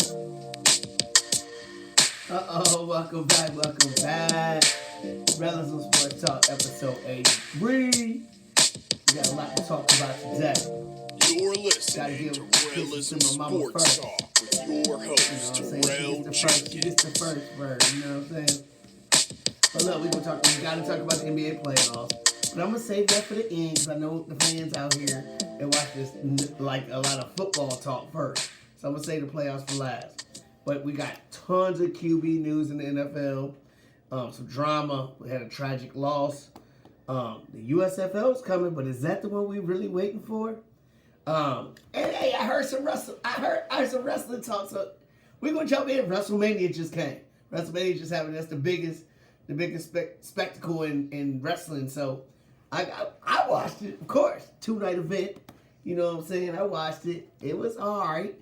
Welcome back. Rellism Sports Talk, episode 83. We got a lot to talk about today. You're listening to Rellism Sports Talk with your host, Terrell Jenkins. She gets the first word, you know what I'm saying? But look, we gotta talk about the NBA playoffs. But I'm gonna save that for the end because I know the fans out here they watch this like a lot of football talk first. So I'm gonna save the playoffs for last. But we got tons of QB news in the NFL. Some drama. We had a tragic loss. The USFL is coming, but is that the one we really waiting for? And hey, I heard some wrestling talk. So we're gonna jump in. Wrestlemania just came. Wrestlemania just happened. That's the biggest spectacle in wrestling. So I watched it, of course. 2-night event. You know what I'm saying? I watched it. It was all right.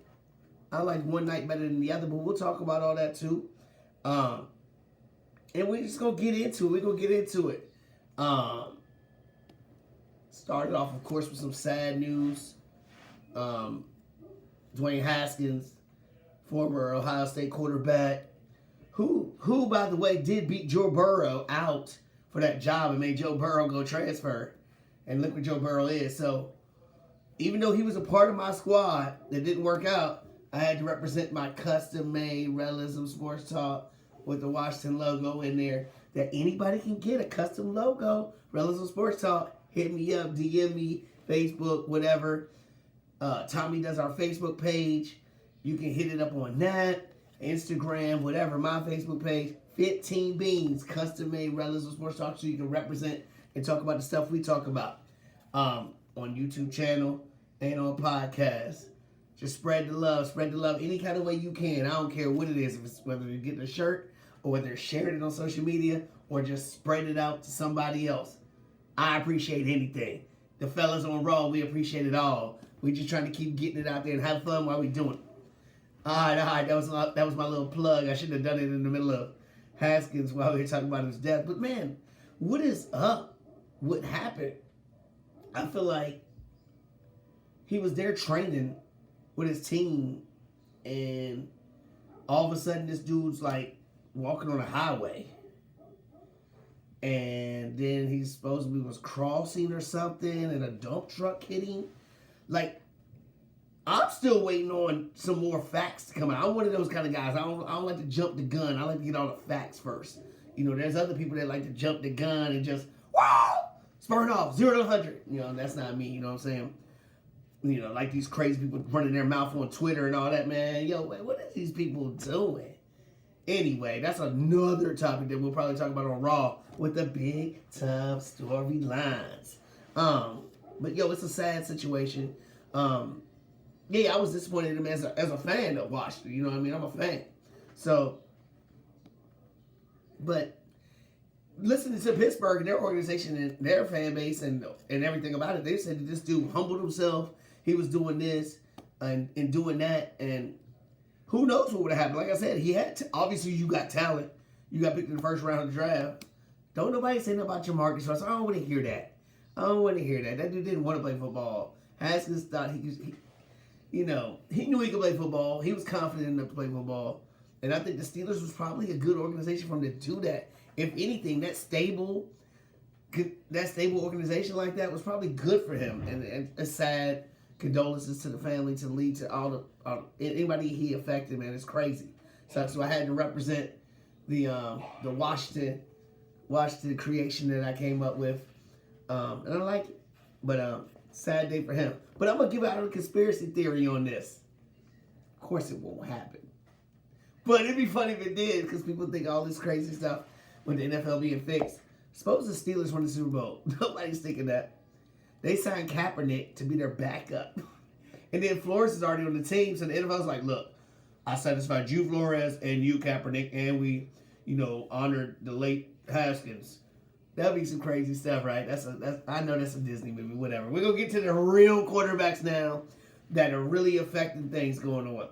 I like one night better than the other, but we'll talk about all that too. And we're just gonna get into it. We're gonna get into it. Started off, of course, with some sad news. Dwayne Haskins, former Ohio State quarterback, who, by the way, did beat Joe Burrow out for that job and made Joe Burrow go transfer. And look what Joe Burrow is. So, even though he was a part of my squad that didn't work out, I had to represent my custom-made Rellism Sports Talk with the Washington logo in there. That anybody can get a custom logo. Rellism Sports Talk. Hit me up, DM me, Facebook, whatever. Tommy does our Facebook page. You can hit it up on that, Instagram, whatever. My Facebook page. 15 Beans, custom-made Rellism Sports Talk, so you can represent and talk about the stuff we talk about on YouTube channel and on podcasts. Just spread the love any kind of way you can. I don't care what it is, if it's whether you're getting a shirt or whether you're sharing it on social media or just spread it out to somebody else. I appreciate anything. The fellas on Raw, we appreciate it all. We just trying to keep getting it out there and have fun while we doing it. All right. That was my little plug. I should have done it in the middle of Haskins while we were talking about his death. But man, what is up? What happened? I feel like he was there training with his team, and all of a sudden this dude's like walking on a highway, and then he supposedly was crossing or something, and a dump truck hit him. Like, I'm still waiting on some more facts to come out. I'm one of those kind of guys. I don't like to jump the gun. I like to get all the facts first. You know, there's other people that like to jump the gun and just spurn off 0 to 100. You know, that's not me. You know what I'm saying? You know, like these crazy people running their mouth on Twitter and all that, man. Yo, what are these people doing? Anyway, that's another topic that we'll probably talk about on Raw with the big time storylines. But yo, it's a sad situation. Yeah, I was disappointed in him as a fan of Washington. You know what I mean? I'm a fan. So, but listening to Pittsburgh and their organization and their fan base and everything about it, they said that this dude humbled himself. He was doing this and doing that, and who knows what would have happened. Like I said, he had obviously you got talent. You got picked in the first round of the draft. Don't nobody say nothing about Jamarcus Russell. I don't want to hear that. That dude didn't want to play football. Haskins thought he knew he could play football. He was confident enough to play football. And I think the Steelers was probably a good organization for him to do that. If anything, that stable organization like that was probably good for him. And a sad condolences to the family, to lead to all anybody he affected, man. It's crazy. So I had to represent the Washington creation that I came up with. And I like it. But sad day for him. But I'm going to give out a conspiracy theory on this. Of course it won't happen. But it'd be funny if it did, because people think all this crazy stuff with the NFL being fixed. Suppose the Steelers won the Super Bowl. Nobody's thinking that. They signed Kaepernick to be their backup. And then Flores is already on the team, so the NFL's like, look, I satisfied you, Flores, and you, Kaepernick, and we, honored the late Haskins. That'll be some crazy stuff, right? I know that's a Disney movie, whatever. We're going to get to the real quarterbacks now that are really affecting things going on.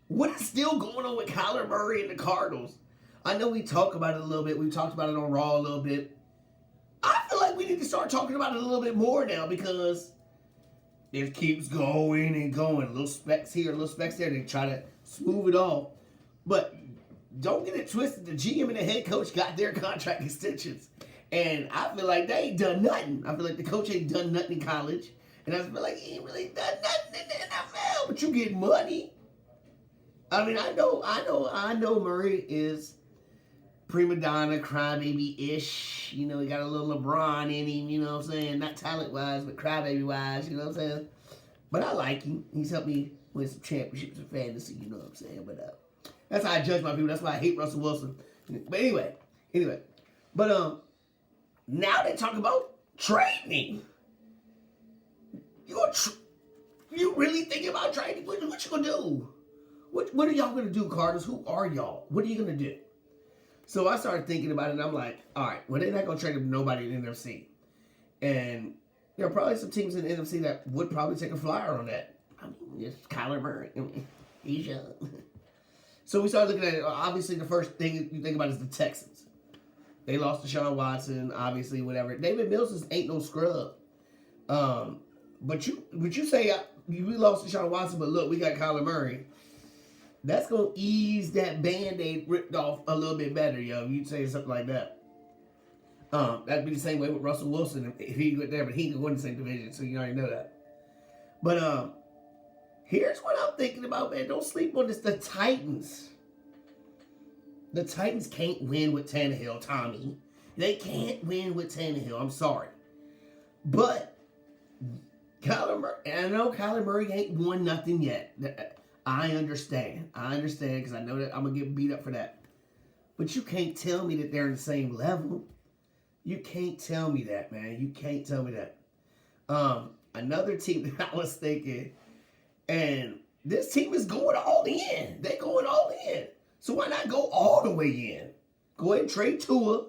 What is still going on with Kyler Murray and the Cardinals? I know we talk about it a little bit. We've talked about it on Raw a little bit. I feel like we need to start talking about it a little bit more now because it keeps going and going. Little specks here, little specks there. They try to smooth it all. But don't get it twisted. The GM and the head coach got their contract extensions. And I feel like they ain't done nothing. I feel like the coach ain't done nothing in college. And I feel like he ain't really done nothing in the NFL. But you get money. I mean, I know Murray is prima donna, crybaby-ish. You know, he got a little LeBron in him, you know what I'm saying? Not talent-wise, but crybaby-wise, you know what I'm saying? But I like him. He's helped me win some championships in fantasy, you know what I'm saying? But that's how I judge my people. That's why I hate Russell Wilson. But anyway. But now they talk about trading. You really thinking about trading? What you gonna do? What are y'all gonna do, Cardinals? Who are y'all? What are you gonna do? So I started thinking about it, and I'm like, all right, well, they're not gonna trade nobody in the NFC. And there are probably some teams in the NFC that would probably take a flyer on that. I mean, it's Kyler Murray. I mean, he's young. So we started looking at it. Obviously, the first thing you think about is the Texans. They lost Deshaun Watson, obviously, whatever. David Mills ain't no scrub. But you say we lost Deshaun Watson, but look, we got Kyler Murray. That's going to ease that Band-Aid ripped off a little bit better, yo. You'd say something like that. That'd be the same way with Russell Wilson if he went there, but he could win the same division, so you already know that. But here's what I'm thinking about, man. Don't sleep on this. The Titans. The Titans can't win with Tannehill, Tommy. They can't win with Tannehill. I'm sorry. But Kyler Murray, and I know Kyler Murray ain't won nothing yet. I understand because I know that I'm going to get beat up for that. But you can't tell me that they're on the same level. You can't tell me that, man. You can't tell me that. Another team that I was thinking, and this team is going all in. They're going all in. So why not go all the way in? Go ahead and trade Tua.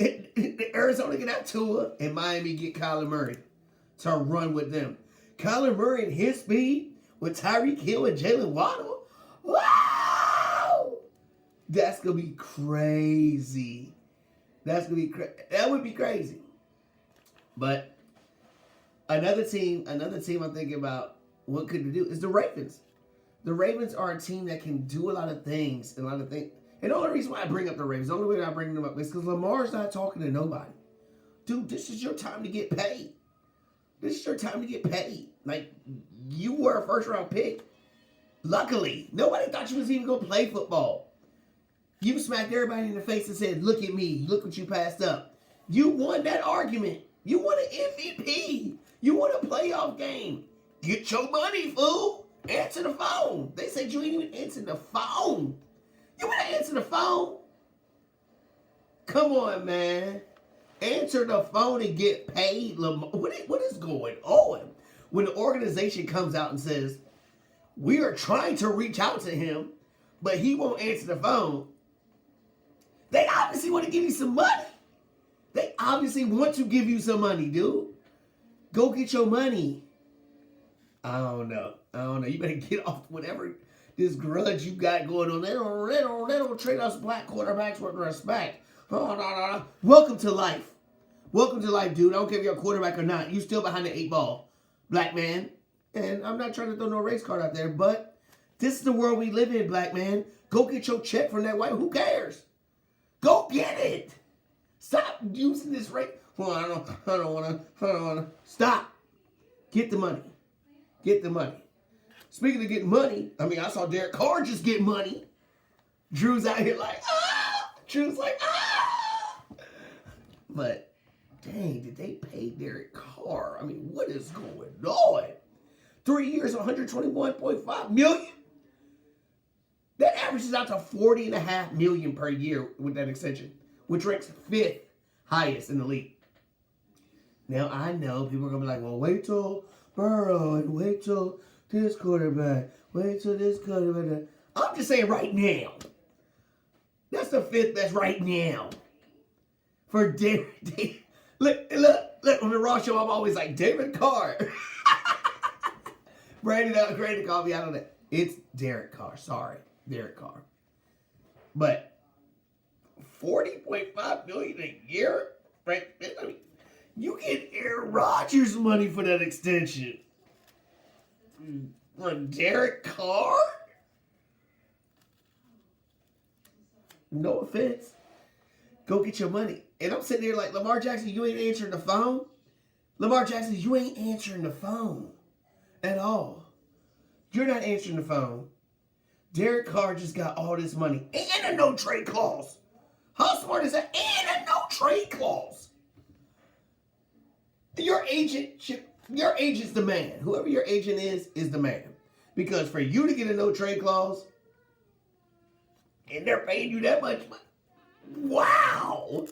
Arizona get out Tua, and Miami get Kyler Murray to run with them. Kyler Murray and his speed with Tyreek Hill and Jalen Waddle. Wow! That's going to be crazy. That would be crazy. But another team I'm thinking about what could they do is the Ravens. The Ravens are a team that can do a lot of things. And the only reason why I bring up the Ravens, the only way I bring them up is because Lamar's not talking to nobody. Dude, this is your time to get paid. This is your time to get paid. Like, you were a first-round pick. Luckily, nobody thought you was even going to play football. You smacked everybody in the face and said, look at me. Look what you passed up. You won that argument. You won an MVP. You won a playoff game. Get your money, fool. Answer the phone. They said you ain't even answered the phone. You want to answer the phone? Come on, man. Answer the phone and get paid. What is going on? When the organization comes out and says, we are trying to reach out to him, but he won't answer the phone, they obviously want to give you some money. They obviously want to give you some money, dude. Go get your money. I don't know. You better get off whatever this grudge you got going on. They don't treat us black quarterbacks with respect. No. Welcome to life. Welcome to life, dude. I don't care if you're a quarterback or not. You still behind the 8 ball, black man. And I'm not trying to throw no race card out there, but this is the world we live in, black man. Go get your check from that white. Who cares? Go get it. Stop using this race. Well, I don't want to. Stop. Get the money. Get the money. Speaking of getting money, I mean, I saw Derek Carr just get money. Drew's out here like, ah! Drew's like, ah! But, dang, did they pay Derek Carr? I mean, what is going on? 3 years, $121.5 million? That averages out to $40.5 million per year with that extension, which ranks 5th highest in the league. Now, I know people are going to be like, well, wait till Burrow and wait till this quarterback. Wait till this quarterback. I'm just saying right now. That's the 5th best right now. For David. Look, on the Raw show, I'm always like, David Carr. Brandon called me out on that. It's Derek Carr. Sorry. Derek Carr. But $40.5 million a year? Right? I mean, You get Aaron Rodgers money for that extension. Derek Carr? No offense. Go get your money. And I'm sitting there like, Lamar Jackson, you ain't answering the phone? Lamar Jackson, you ain't answering the phone at all. You're not answering the phone. Derek Carr just got all this money and a no-trade clause. How smart is that? And a no-trade clause. Your agent's the man. Whoever your agent is the man. Because for you to get a no-trade clause, and they're paying you that much money, wow.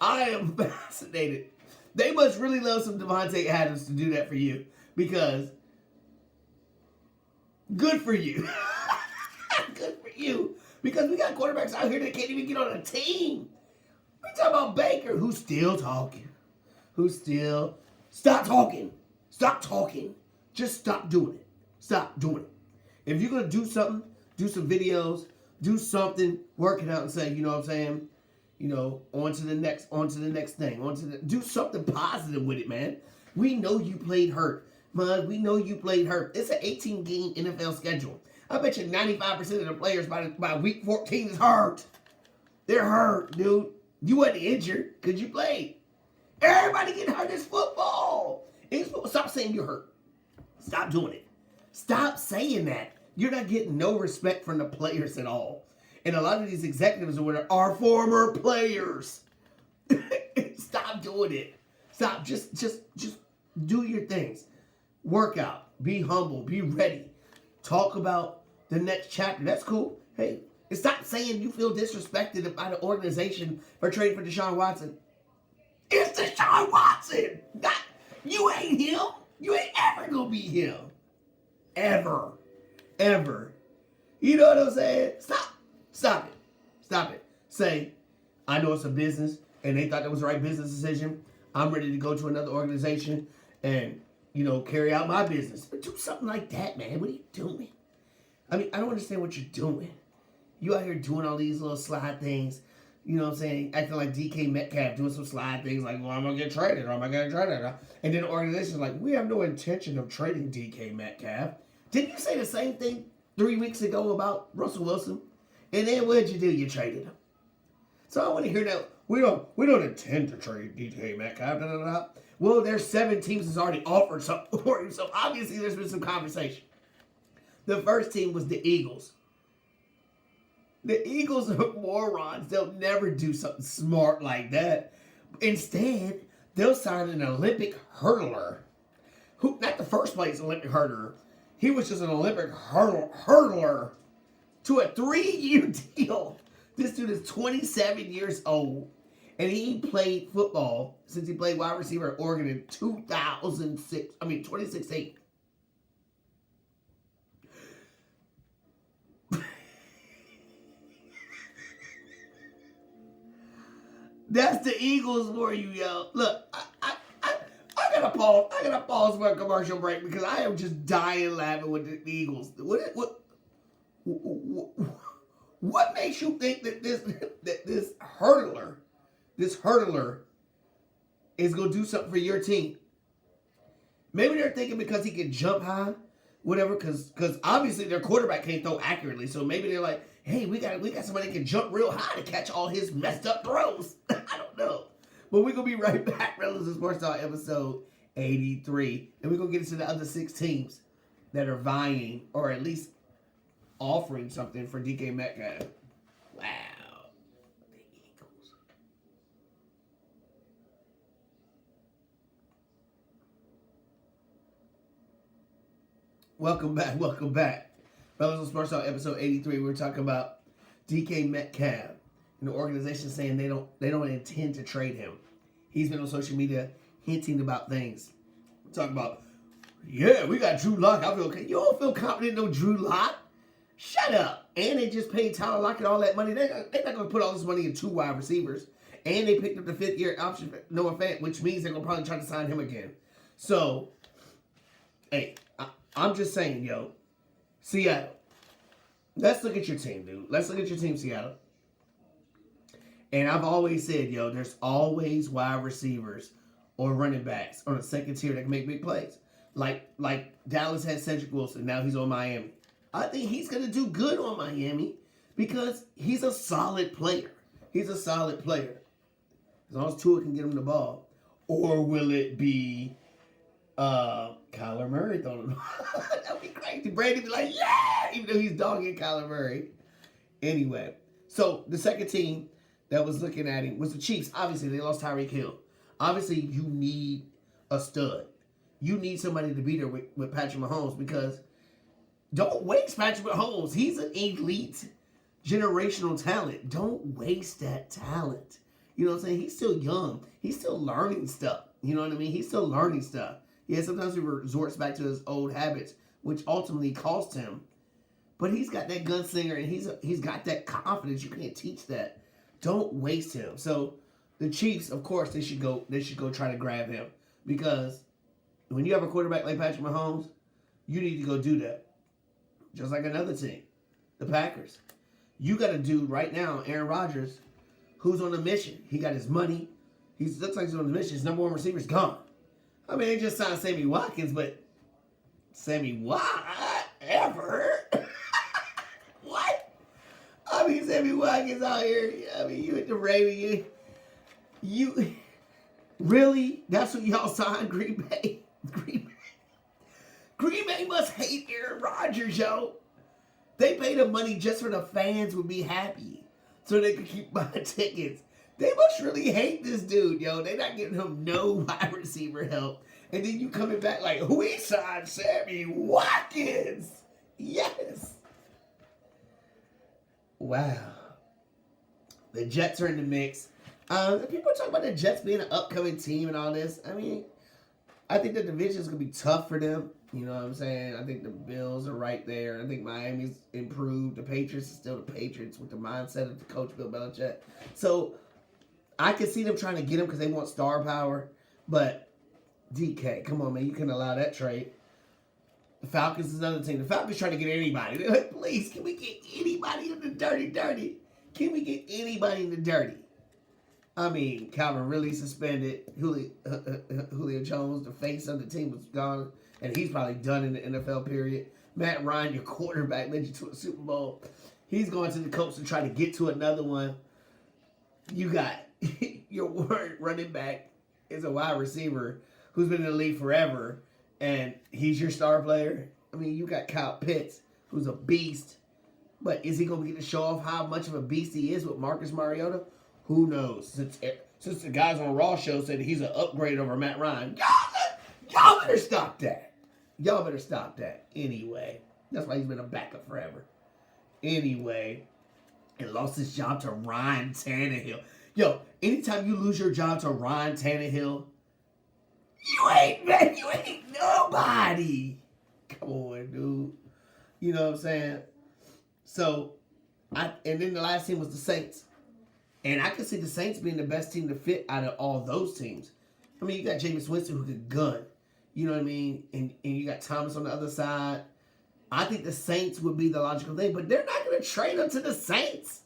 I am fascinated. They must really love some Devontae Adams to do that for you. Because good for you. Good for you. Because we got quarterbacks out here that can't even get on a team. We talking about Baker, who's still talking. Stop talking. Stop talking. Just stop doing it. Stop doing it. If you're going to do something, do some videos, do something, work it out and say, you know what I'm saying? You know, on to the next thing. Do something positive with it, man. We know you played hurt. Man, we know you played hurt. It's an 18-game NFL schedule. I bet you 95% of the players by week 14 is hurt. They're hurt, dude. You wasn't injured because you played. Everybody getting hurt. It's football. Stop saying you're hurt. Stop doing it. Stop saying that. You're not getting no respect from the players at all. And a lot of these executives are former players. Stop doing it. Stop. Just do your things. Work out. Be humble. Be ready. Talk about the next chapter. That's cool. Hey, it's not saying you feel disrespected by the organization for trading for Deshaun Watson. It's Deshaun Watson. You ain't him. You ain't ever gonna be him. Ever. You know what I'm saying? Stop it. Say, I know it's a business, and they thought that was the right business decision. I'm ready to go to another organization and, you know, carry out my business. But do something like that, man. What are you doing? I mean, I don't understand what you're doing. You out here doing all these little slide things, you know what I'm saying? Acting like DK Metcalf, doing some slide things like, well, I'm going to get traded, or am I going to trade it? And then the organization's like, we have no intention of trading DK Metcalf. Didn't you say the same thing 3 weeks ago about Russell Wilson? And then what did you do? You traded him. So I want to hear that. We don't intend to trade DK Metcalf. Well, there's 7 teams that's already offered something for him, so obviously there's been some conversation. The first team was the Eagles. The Eagles are morons. They'll never do something smart like that. Instead, they'll sign an Olympic hurdler. Who, not the first place Olympic hurdler. He was just an Olympic hurdler to a 3-year deal. This dude is 27 years old. And he played football since he played wide receiver at Oregon in 2016. That's the Eagles for you, yo. Look, I gotta pause. I gotta pause for a commercial break because I am just dying laughing with the Eagles. What makes you think that this hurdler is gonna do something for your team? Maybe they're thinking because he can jump high, whatever. Because obviously their quarterback can't throw accurately. So maybe they're like, hey, we got somebody that can jump real high to catch all his messed up throws. I don't know. But we're going to be right back. Rellism Sports Talk episode 83. And we're going to get into the other 6 teams that are vying or at least offering something for DK Metcalf. Wow. The Eagles. Welcome back. Rellism Sports Talk episode 83. We're talking about DK Metcalf and the organization saying they don't intend to trade him. He's been on social media hinting about things. We're talking about, yeah, we got Drew Lock. I feel okay. You don't feel confident in no Drew Lock? Shut up. And they just paid Tyler Lockett all that money. They're not going to put all this money in 2 wide receivers. And they picked up the 5th-year option for Noah Fant, which means they're going to probably try to sign him again. So, hey, I'm just saying, yo, Seattle. Let's look at your team, dude. Let's look at your team, Seattle. And I've always said, yo, there's always wide receivers or running backs on the second tier that can make big plays. Like Dallas had Cedric Wilson. Now he's on Miami. I think he's going to do good on Miami because he's a solid player. He's a solid player. As long as Tua can get him the ball. Or will it be Kyler Murray throwing him? That would be crazy. Brady be like, yeah! Even though he's dogging Kyler Murray. Anyway, so the second team that was looking at him was the Chiefs. Obviously, they lost Tyreek Hill. Obviously, you need a stud. You need somebody to be there with Patrick Mahomes because don't waste Patrick Mahomes. He's an elite generational talent. Don't waste that talent. You know what I'm saying? He's still young. He's still learning stuff. You know what I mean? He's still learning stuff. Yeah, sometimes he resorts back to his old habits, which ultimately cost him. But he's got that gunslinger and he's got that confidence. You can't teach that. Don't waste him. So the Chiefs, of course, they should go try to grab him. Because when you have a quarterback like Patrick Mahomes, you need to go do that. Just like another team, the Packers. You got a dude right now, Aaron Rodgers, who's on a mission. He got his money. He looks like he's on a mission. His number one receiver's gone. I mean, they just signed Sammy Watkins, but Sammy whatever. What? I mean, Sammy Watkins out here. I mean, you at the Ravens. You really? That's what y'all signed, Green Bay? Green Bay must hate Aaron Rodgers, yo. They paid him money just for the fans would be happy. So they could keep buying tickets. They must really hate this dude, yo. They're not giving him no wide receiver help. And then you coming back like, we signed Sammy Watkins. Yes. Wow. The Jets are in the mix. People talk about the Jets being an upcoming team and all this. I mean, I think the division is going to be tough for them. You know what I'm saying? I think the Bills are right there. I think Miami's improved. The Patriots are still the Patriots with the mindset of the coach, Bill Belichick. So I can see them trying to get him because they want star power. But DK, come on, man. You can allow that trade. The Falcons is another team. The Falcons trying to get anybody. They're like, please, can we get anybody in the dirty? Can we get anybody in the dirty? I mean, Calvin really suspended. Julio Jones, the face of the team, was gone. And he's probably done in the NFL, period. Matt Ryan, your quarterback, led you to a Super Bowl. He's going to the Colts to try to get to another one. You got your running back is a wide receiver who's been in the league forever, and he's your star player. I mean, you got Kyle Pitts, who's a beast. But is he going to get to show off how much of a beast he is with Marcus Mariota? Who knows? Since the guys on Raw show said he's an upgrade over Matt Ryan. Y'all better stop that. Y'all better stop that. Anyway, that's why he's been a backup forever. Anyway, and lost his job to Ryan Tannehill. Yo, anytime you lose your job to Ryan Tannehill, you ain't nobody. Come on, dude. You know what I'm saying? So, and then the last team was the Saints. And I could see the Saints being the best team to fit out of all those teams. I mean, you got Jameis Winston who could gun. You know what I mean? And you got Thomas on the other side. I think the Saints would be the logical thing, but they're not going to trade them to the Saints.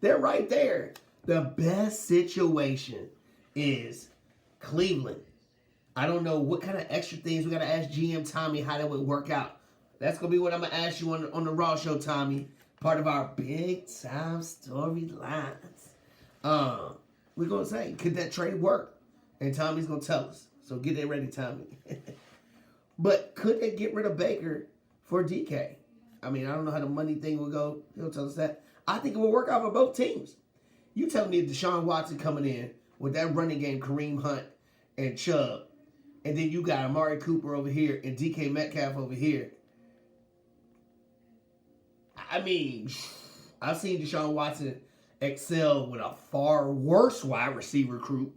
They're right there. The best situation is Cleveland. I don't know what kind of extra things we got to ask GM Tommy how that would work out. That's going to be what I'm going to ask you on the Raw show, Tommy. Part of our big time storylines. We're going to say, could that trade work? And Tommy's going to tell us. So get it ready, Tommy. But could they get rid of Baker for DK? I mean, I don't know how the money thing will go. He'll tell us that. I think it will work out for both teams. You tell me Deshaun Watson coming in with that running game, Kareem Hunt and Chubb. And then you got Amari Cooper over here and DK Metcalf over here. I mean, I've seen Deshaun Watson excel with a far worse wide receiver group.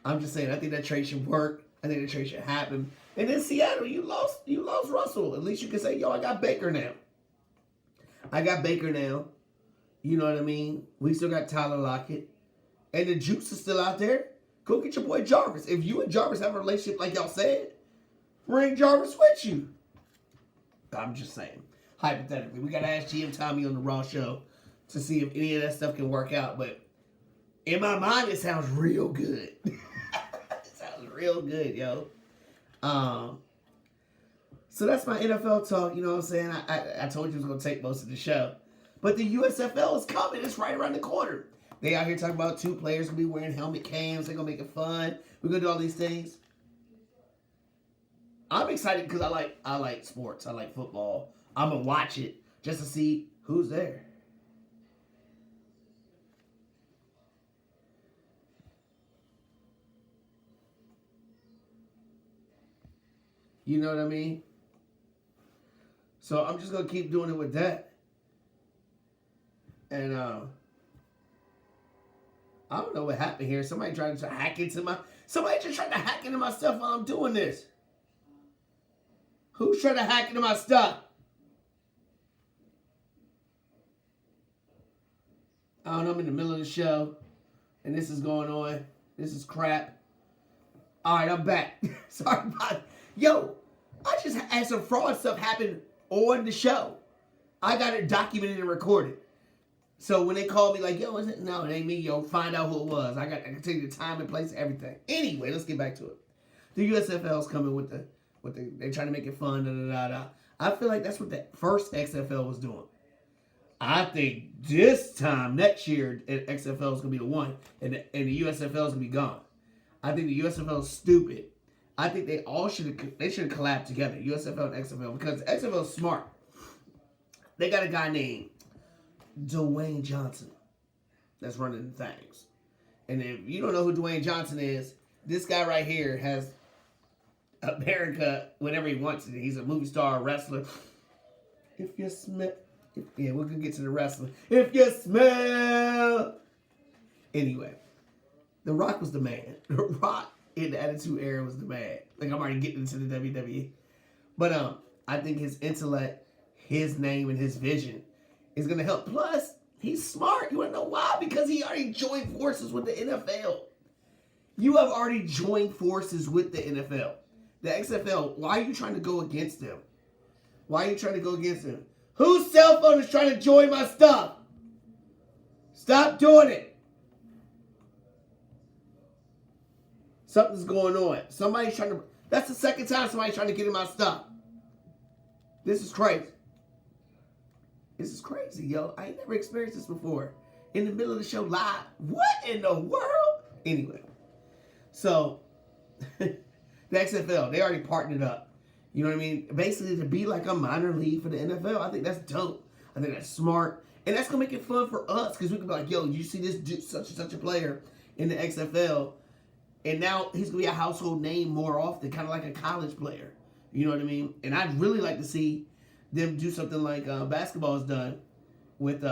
I'm just saying, I think that trade should work. I think that trade should happen. And in Seattle, you lost Russell. At least you can say, yo, I got Baker now. You know what I mean? We still got Tyler Lockett. And the juice is still out there. Go get your boy Jarvis. If you and Jarvis have a relationship like y'all said, bring Jarvis with you. I'm just saying. Hypothetically. We got to ask GM Tommy on the Raw show to see if any of that stuff can work out. But in my mind, it sounds real good. real good, yo. So that's my NFL talk. You know what I'm saying? I told you it was gonna take most of the show, but the USFL is coming. It's right around the corner. They out here talking about 2 players gonna be wearing helmet cams. They're gonna make it fun. We're gonna do all these things. I'm excited because I like sports. I like football. I'm gonna watch it just to see who's there. You know what I mean? So I'm just gonna keep doing it with that. And I don't know what happened here. Somebody just tried to hack into my stuff while I'm doing this. Who's trying to hack into my stuff? I don't know, I'm in the middle of the show and this is going on. This is crap. Alright, I'm back. Sorry about it. Yo, I just had some fraud stuff happen on the show. I got it documented and recorded. So when they call me like, yo, is it? No, it ain't me, yo. Find out who it was. I can tell you the time and place, everything. Anyway, let's get back to it. The USFL is coming with they're trying to make it fun, I feel like that's what the first XFL was doing. I think this time, next year, XFL is going to be the one, and the USFL is going to be gone. I think the USFL is stupid. I think they should have collabed together, USFL and XFL, because the XFL is smart. They got a guy named Dwayne Johnson that's running the things. And if you don't know who Dwayne Johnson is, this guy right here has America whenever he wants it. He's a movie star, wrestler. If you smell... Yeah, we're going to get to the wrestling. If you smell... Anyway, The Rock was the man. The Rock in the Attitude Era was the man. Like, I'm already getting into the WWE. But I think his intellect, his name, and his vision is going to help. Plus, he's smart. You want to know why? Because he already joined forces with the NFL. You have already joined forces with the NFL. The XFL, why are you trying to go against them? Why are you trying to go against them? Whose cell phone is trying to join my stuff? Stop doing it. Something's going on. Somebody's trying to... That's the second time somebody's trying to get in my stuff. This is crazy. This is crazy, yo. I ain't never experienced this before. In the middle of the show, live. What in the world? Anyway. So, the XFL, they already partnered up. You know what I mean? Basically, to be like a minor league for the NFL, I think that's dope. I think that's smart. And that's going to make it fun for us. Because we can be like, yo, you see this such and such a player in the XFL. And now he's going to be a household name more often. Kind of like a college player. You know what I mean? And I'd really like to see them do something like basketball has done with,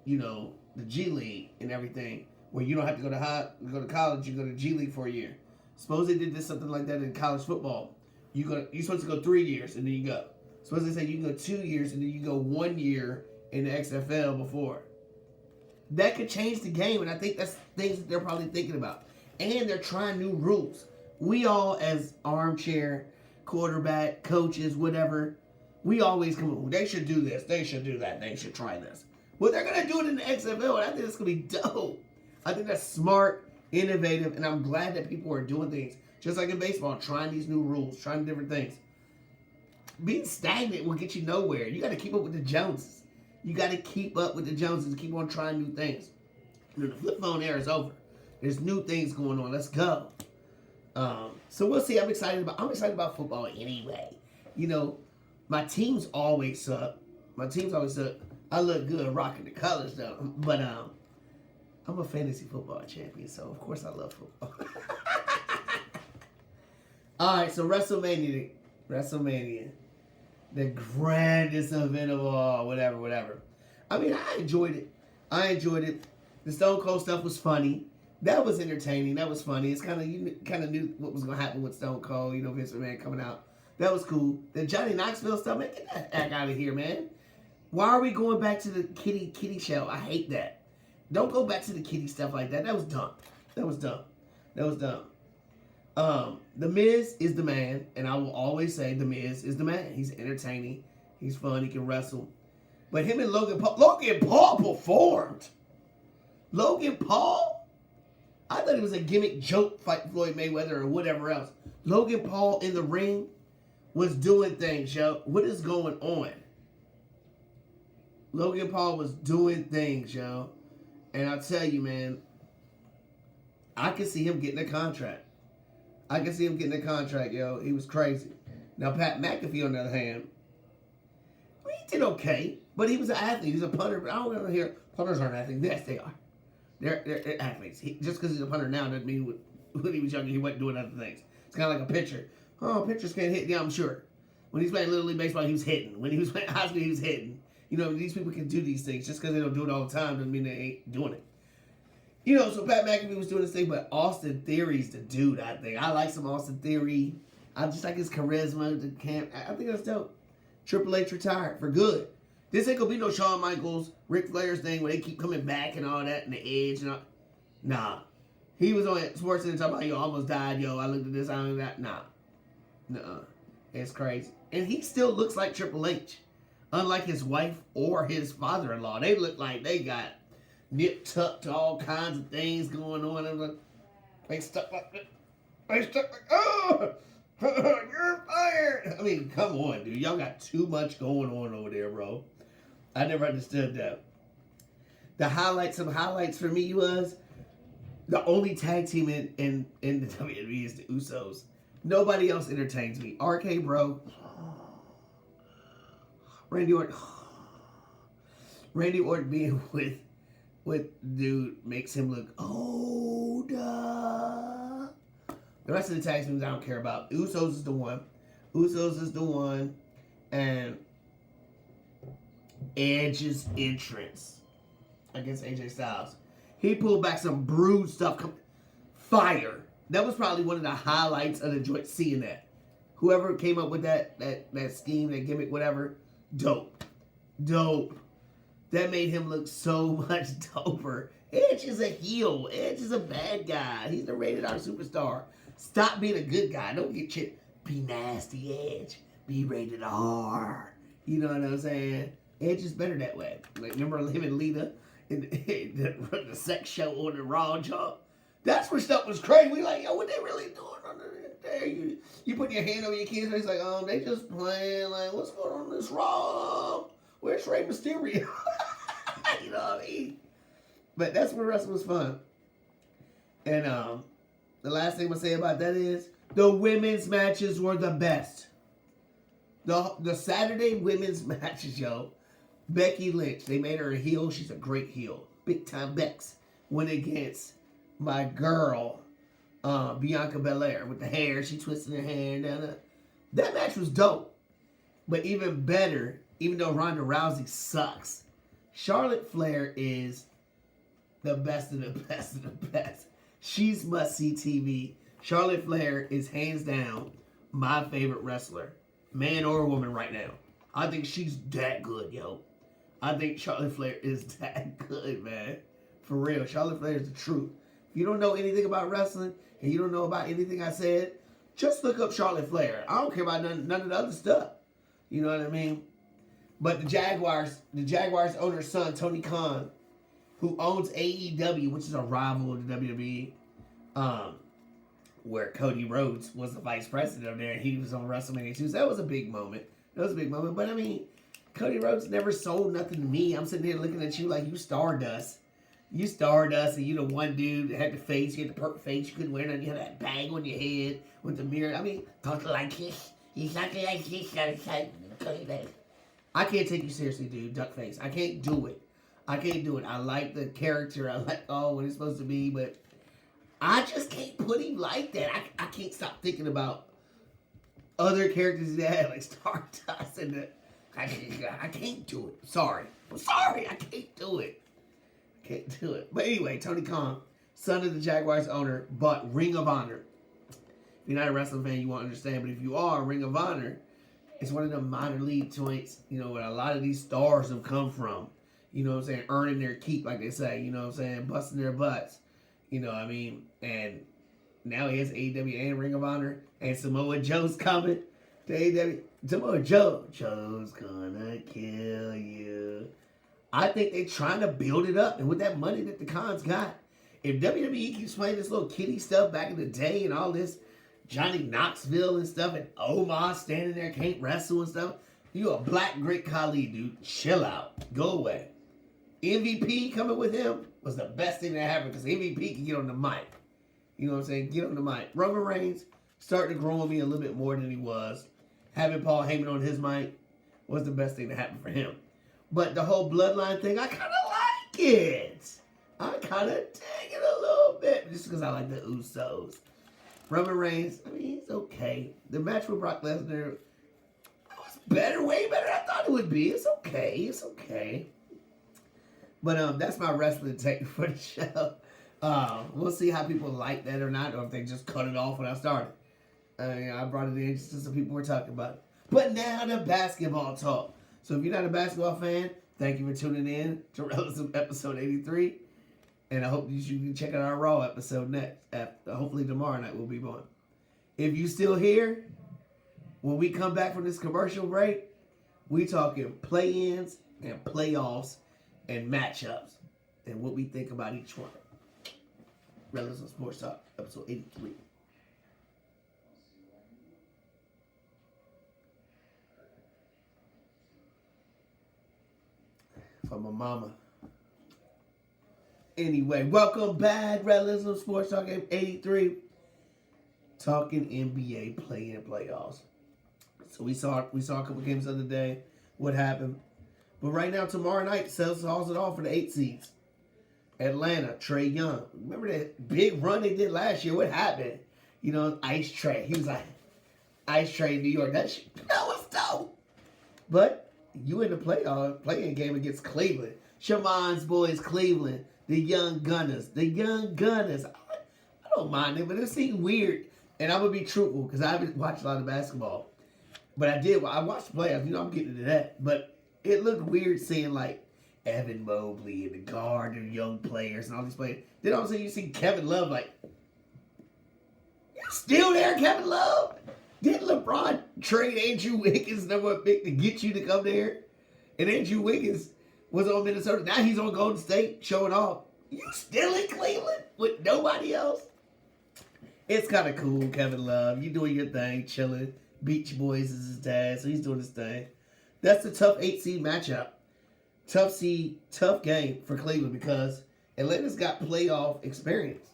you know, the G League and everything. Where you don't have to go to college. You go to G League for a year. Suppose they did this something like that in college football. You're supposed to go 3 years and then you go. Suppose they say you can go 2 years and then you go 1 year in the XFL before. That could change the game, and I think that's things that they're probably thinking about. And they're trying new rules. We all, as armchair, quarterback, coaches, whatever, we always come up, they should do this, they should do that, they should try this. Well, they're going to do it in the XFL, and I think it's going to be dope. I think that's smart, innovative, and I'm glad that people are doing things. Just like in baseball, trying these new rules, trying different things. Being stagnant will get you nowhere. You got to keep up with the Joneses. You got to keep up with the Joneses and keep on trying new things. The flip phone era is over. There's new things going on. Let's go. So we'll see. I'm excited about football anyway. You know, my teams always suck. I look good rocking the colors though. But I'm a fantasy football champion, so of course I love football. Alright, so WrestleMania. The grandest event of all, whatever. I mean, I enjoyed it. The Stone Cold stuff was funny. That was entertaining. That was funny. It's you kind of knew what was going to happen with Stone Cold, you know, Vince McMahon coming out. That was cool. The Johnny Knoxville stuff, man, get that act out of here, man. Why are we going back to the kitty show? I hate that. Don't go back to the kitty stuff like that. That was dumb. The Miz is the man, and I will always say The Miz is the man. He's entertaining. He's fun. He can wrestle. But him and Logan Paul performed. Logan Paul? I thought it was a gimmick joke fight Floyd Mayweather or whatever else. Logan Paul in the ring was doing things, yo. What is going on? Logan Paul was doing things, yo. And I'll tell you, man, I could see him getting a contract. Yo. He was crazy. Now, Pat McAfee, on the other hand, he did okay. But he was an athlete. He's a punter. But I don't ever hear punters aren't athletes. Yes, they are. They're athletes. Just because he's a punter now doesn't mean when he was younger he wasn't doing other things. It's kind of like a pitcher. Oh, pitchers can't hit. Yeah, I'm sure. When he's playing Little League Baseball, he was hitting. When he was playing high school, he was hitting. You know, these people can do these things. Just because they don't do it all the time doesn't mean they ain't doing it. You know, so Pat McAfee was doing this thing, but Austin Theory's the dude, I think. I like some Austin Theory. I just like his charisma. The camp. I think that's dope. Triple H retired for good. This ain't gonna be no Shawn Michaels, Ric Flair's thing where they keep coming back and all that and the Edge and all. Nah. He was on Sports Center talking about, yo, I almost died, yo. I looked at this, I don't that. Nah. Nuh-uh. It's crazy. And he still looks like Triple H. Unlike his wife or his father-in-law. They look like they got nip-tucked to all kinds of things going on. And like, they stuck like this. They stuck like, oh, you're fired. I mean, come on, dude. Y'all got too much going on over there, bro. I never understood that. Some highlights for me was the only tag team in the WWE is the Usos. Nobody else entertains me. RK Bro. Randy Orton being with dude makes him look older. The rest of the tag teams I don't care about. Usos is the one. And Edge's entrance against AJ Styles. He pulled back some brood stuff. Fire. That was probably one of the highlights of the joint, seeing that. Whoever came up with that scheme, that gimmick, whatever, dope. That made him look so much doper. Edge is a heel. Edge is a bad guy. He's the rated R superstar. Stop being a good guy. Don't get shit. Be nasty, Edge. Be rated R. You know what I'm saying? Edge is better that way. Like, remember him and Lita in the sex show on the Raw job? That's where stuff was crazy. We like, yo, what they really doing under there? You put your hand over your kid's face like, they just playing. Like, what's going on in this Raw? Where's Rey Mysterio? You know what I mean? But that's where wrestling was fun. And the last thing I'm going to say about that is the women's matches were the best. The Saturday women's matches, yo. Becky Lynch, they made her a heel. She's a great heel. Big time Bex went against my girl, Bianca Belair, with the hair. She twisted her hair down. That match was dope. But even better, even though Ronda Rousey sucks, Charlotte Flair is the best of the best of the best. She's must-see TV. Charlotte Flair is hands down my favorite wrestler, man or woman right now. I think she's that good, yo. I think Charlotte Flair is that good, man. For real, Charlotte Flair is the truth. If you don't know anything about wrestling and you don't know about anything I said, just look up Charlotte Flair. I don't care about none of the other stuff. You know what I mean? But the Jaguars owner's son, Tony Khan, who owns AEW, which is a rival of the WWE, where Cody Rhodes was the vice president of there, and he was on WrestleMania 2. So that was a big moment. But I mean, Cody Rhodes never sold nothing to me. I'm sitting here looking at you like you Stardust. You Stardust, and you the one dude that had the face, you had the perfect face, you couldn't wear nothing, you had that bag on your head with the mirror. I mean, talking like this. He's talking like this. I can't take you seriously, dude. Duckface. I can't do it. I like the character. I like what it's supposed to be, but I just can't put him like that. I can't stop thinking about other characters that had like Stardust and the. I can't do it. I'm sorry. I can't do it. But anyway, Tony Khan, son of the Jaguars owner, bought Ring of Honor. If you're not a wrestling fan, you won't understand. But if you are, Ring of Honor, it's one of the minor league joints, you know, where a lot of these stars have come from. You know what I'm saying? Earning their keep, like they say. You know what I'm saying? Busting their butts. You know what I mean? And now he has AEW and Ring of Honor. And Samoa Joe's coming to AEW. Samoa Joe's gonna kill you. I think they're trying to build it up. And with that money that the Khans got, if WWE keeps playing this little kiddie stuff back in the day and all this Johnny Knoxville and stuff and Omar standing there can't wrestle and stuff, you a black great Khali, dude. Chill out. Go away. MVP coming with him was the best thing that happened because MVP can get on the mic. You know what I'm saying? Get on the mic. Roman Reigns starting to grow on me a little bit more than he was. Having Paul Heyman on his mic was the best thing that happened for him. But the whole bloodline thing, I kind of like it. I kind of dig it a little bit just because I like the Usos. Roman Reigns, I mean, he's okay. The match with Brock Lesnar was better, way better than I thought it would be. It's okay. It's okay. But that's my wrestling take for the show. We'll see how people like that or not, or if they just cut it off when I started. I brought it in just so people were talking about it. But now the basketball talk. So if you're not a basketball fan, thank you for tuning in to Rellism episode 83. And I hope you can check out our Raw episode next. Hopefully tomorrow night we'll be on. If you still here, when we come back from this commercial break, we talking play-ins and playoffs and matchups and what we think about each one. Rellism Sports Talk, episode 83. For my mama. Anyway, welcome back, Rellism Sports Talk 83. Talking NBA play-in playoffs. So we saw a couple games the other day. What happened? But right now, tomorrow night, sells it off for the 8 seeds. Atlanta, Trae Young. Remember that big run they did last year? What happened? You know, Ice Trae. He was like, Ice Trae, New York. That was dope. But you in the play-in game against Cleveland. Shaman's boys, Cleveland. The Young Gunners. I don't mind it, but it seemed weird. And I'm going to be truthful because I haven't watched a lot of basketball. But I watched the playoffs. You know, I'm getting to that. But it looked weird seeing, like, Evan Mobley and the guard and young players and all these players. Then all of a sudden you see Kevin Love like, you still there, Kevin Love? Didn't LeBron trade Andrew Wiggins, number one pick, to get you to come there? And Andrew Wiggins was on Minnesota. Now he's on Golden State showing off. You still in Cleveland with nobody else? It's kind of cool, Kevin Love. You doing your thing, chilling. Beach Boys is his dad, so he's doing his thing. That's a tough 8-seed matchup. Tough game for Cleveland because Atlanta's got playoff experience.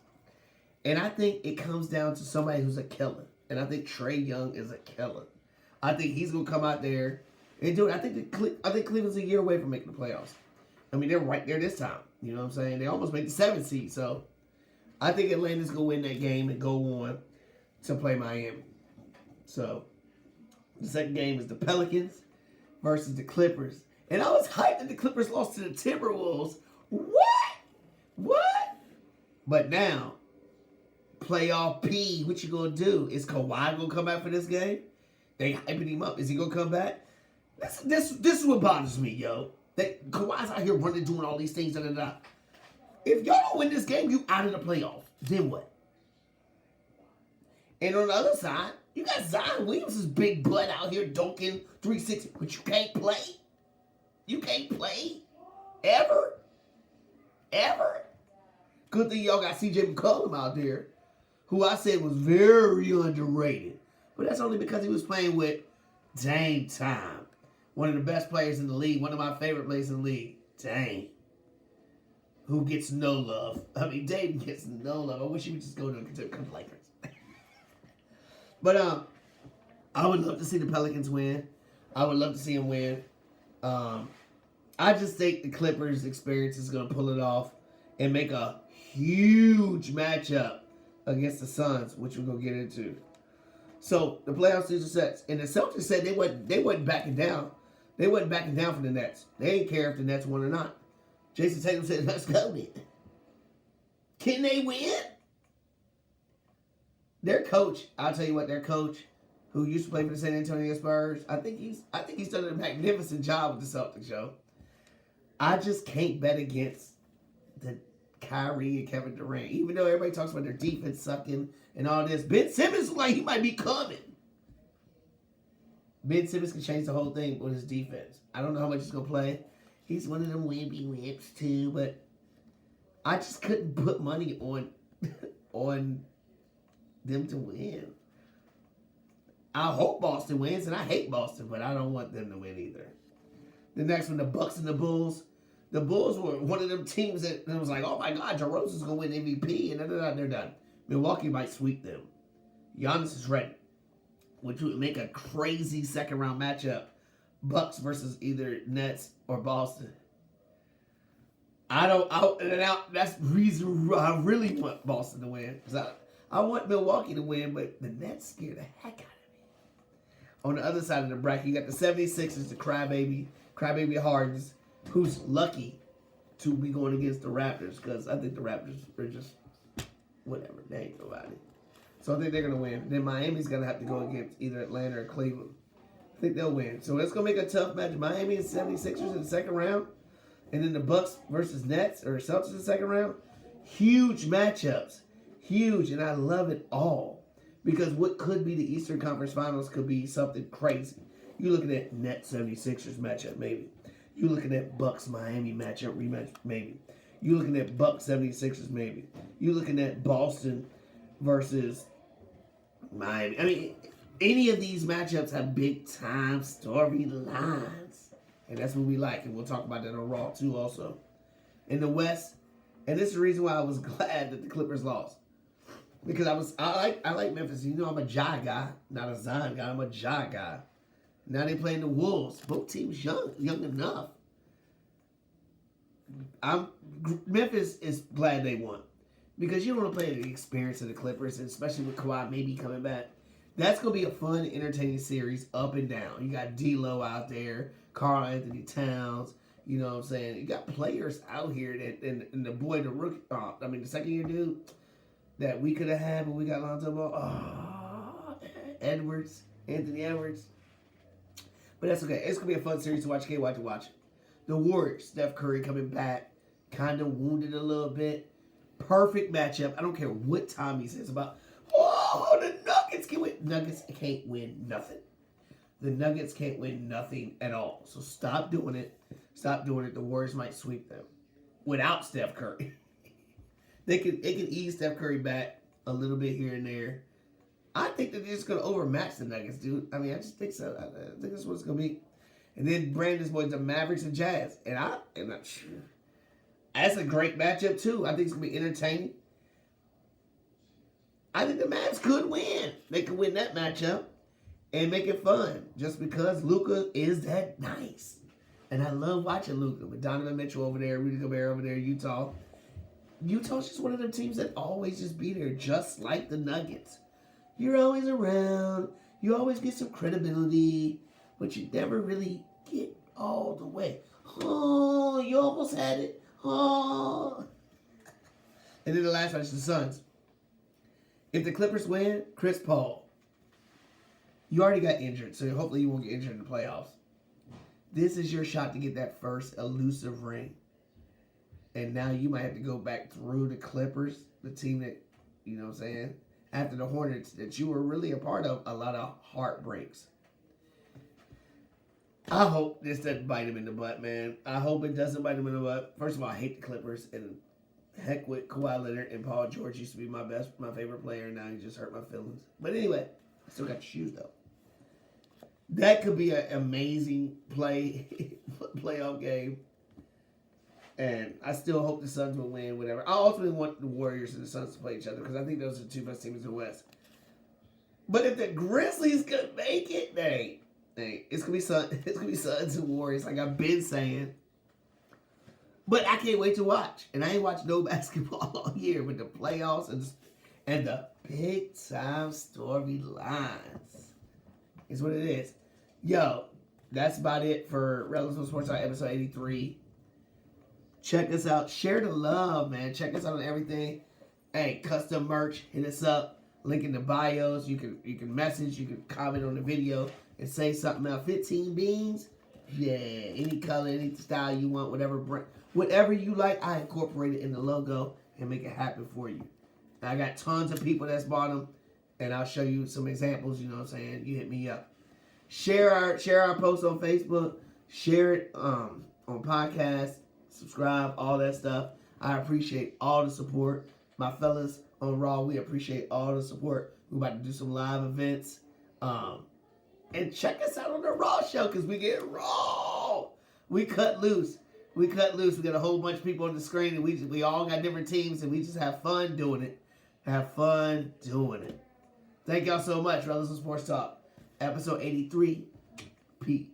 And I think it comes down to somebody who's a killer. And I think Trae Young is a killer. I think he's going to come out there and do it. I think Cleveland's a year away from making the playoffs. I mean, they're right there this time. You know what I'm saying? They almost made the 7th seed. So I think Atlanta's going to win that game and go on to play Miami. So the second game is the Pelicans versus the Clippers. And I was hyped that the Clippers lost to the Timberwolves. What? But now, playoff P, what you gonna do? Is Kawhi gonna come back for this game? They hyping him up. Is he gonna come back? This is what bothers me, yo. That Kawhi's out here running, doing all these things. If y'all don't win this game, you out of the playoffs. Then what? And on the other side, you got Zion Williams' big butt out here dunking 360, but you can't play. You can't play. Ever. Good thing y'all got CJ McCollum out there, who I said was very underrated. But that's only because he was playing with Dame Time. One of the best players in the league. One of my favorite players in the league. Dame. Who gets no love. I mean, Dame gets no love. I wish he would just go to the Lakers. But I would love to see the Pelicans win. I would love to see them win. I just think the Clippers' experience is going to pull it off and make a huge matchup against the Suns, which we're going to get into. So the playoff season sets, and the Celtics said they wasn't backing down. They wasn't backing down for the Nets. They didn't care if the Nets won or not. Jason Tatum said, "Let's go then." Can they win? Their coach, I'll tell you what, their coach, who used to play for the San Antonio Spurs, I think he's done a magnificent job with the Celtics, yo. I just can't bet against the Kyrie and Kevin Durant. Even though everybody talks about their defense sucking and all this. Ben Simmons looks like he might be coming. Ben Simmons can change the whole thing with his defense. I don't know how much he's going to play. He's one of them wimpy whips too, but I just couldn't put money on on them to win. I hope Boston wins, and I hate Boston, but I don't want them to win either. The next one, the Bucks and the Bulls. The Bulls were one of them teams that was like, oh my God, DeRozan's going to win MVP, and they're done. Milwaukee might sweep them. Giannis is ready, which would make a crazy second-round matchup. Bucks versus either Nets or Boston. That's the reason I really want Boston to win. Because I want Milwaukee to win, but the Nets scare the heck out of me. On the other side of the bracket, you got the 76ers, the Crybaby Hardens, who's lucky to be going against the Raptors, because I think the Raptors are just whatever. They ain't nobody. So I think they're going to win. Then Miami's going to have to go against either Atlanta or Cleveland. I think they'll win. So it's going to make a tough match. Miami and 76ers in the second round. And then the Bucks versus Nets or Celtics in the second round. Huge matchups. Huge. And I love it all. Because what could be the Eastern Conference Finals could be something crazy. You're looking at Nets 76ers matchup, maybe. You're looking at Bucks Miami matchup rematch, maybe. You're looking at Bucks 76ers, maybe. You're looking at Boston versus Miami. I mean, any of these matchups have big-time storylines. And that's what we like. And we'll talk about that on Raw, too, also. In the West, and this is the reason why I was glad that the Clippers lost. Because I like Memphis. You know I'm a Ja guy, not a Zion guy. I'm a Ja guy. Now they playing the Wolves. Both teams young enough. Memphis is glad they won. Because you don't want to play the experience of the Clippers, and especially with Kawhi maybe coming back. That's going to be a fun, entertaining series up and down. You got D'Lo out there, Karl Anthony Towns, you know what I'm saying? You got players out here that, and the boy, the rookie, the second-year dude that we could have had, but we got Lonzo Ball. Anthony Edwards. But that's okay. It's going to be a fun series to watch. Can't wait to watch it. The Warriors, Steph Curry coming back, kind of wounded a little bit. Perfect matchup. I don't care what Tommy says about, the Nuggets can win. Nuggets can't win nothing. The Nuggets can't win nothing at all. So stop doing it. Stop doing it. The Warriors might sweep them without Steph Curry. It can ease Steph Curry back a little bit here and there. I think that they're just going to overmatch the Nuggets, dude. I mean, I just think so. I think that's what it's going to be. And then Brandon's boys, the Mavericks and Jazz. And I'm not sure. That's a great matchup, too. I think it's going to be entertaining. I think the Mavs could win. They could win that matchup and make it fun just because Luka is that nice. And I love watching Luka with Donovan Mitchell over there, Rudy Gobert over there, Utah. Utah's just one of them teams that always just be there, just like the Nuggets. You're always around. You always get some credibility, but you never really get all the way. Oh, you almost had it. Oh. And then the last match, the Suns. If the Clippers win, Chris Paul. You already got injured, so hopefully you won't get injured in the playoffs. This is your shot to get that first elusive ring. And now you might have to go back through the Clippers, the team that, you know what I'm saying, after the Hornets that you were really a part of, a lot of heartbreaks. I hope this doesn't bite him in the butt, man. I hope it doesn't bite him in the butt. First of all, I hate the Clippers, and heck with Kawhi Leonard and Paul George used to be my favorite player, and now he just hurt my feelings. But anyway, I still got the shoes, though. That could be an amazing playoff game. And I still hope the Suns will win, whatever. I ultimately want the Warriors and the Suns to play each other because I think those are the two best teams in the West. But if the Grizzlies could make it, it's gonna be Suns and Warriors, like I've been saying. But I can't wait to watch. And I ain't watched no basketball all year with the playoffs and the big time storylines. Is what it is. Yo, that's about it for Rellism Sports Talk episode 83. Check us out. Share the love, man. Check us out on everything. Hey, custom merch. Hit us up. Link in the bios. You can message. You can comment on the video and say something else. 15 beans. Yeah. Any color, any style you want, whatever you like, I incorporate it in the logo and make it happen for you. I got tons of people that's bought them, and I'll show you some examples. You know what I'm saying? You hit me up. Share our post on Facebook. Share it on podcasts. Subscribe, all that stuff. I appreciate all the support. My fellas on Raw, we appreciate all the support. We're about to do some live events. And check us out on the Raw show because we get raw. We cut loose. We cut loose. We got a whole bunch of people on the screen, and we all got different teams, and we just have fun doing it. Have fun doing it. Thank y'all so much. Rellism Sports Talk, episode 83. Peace.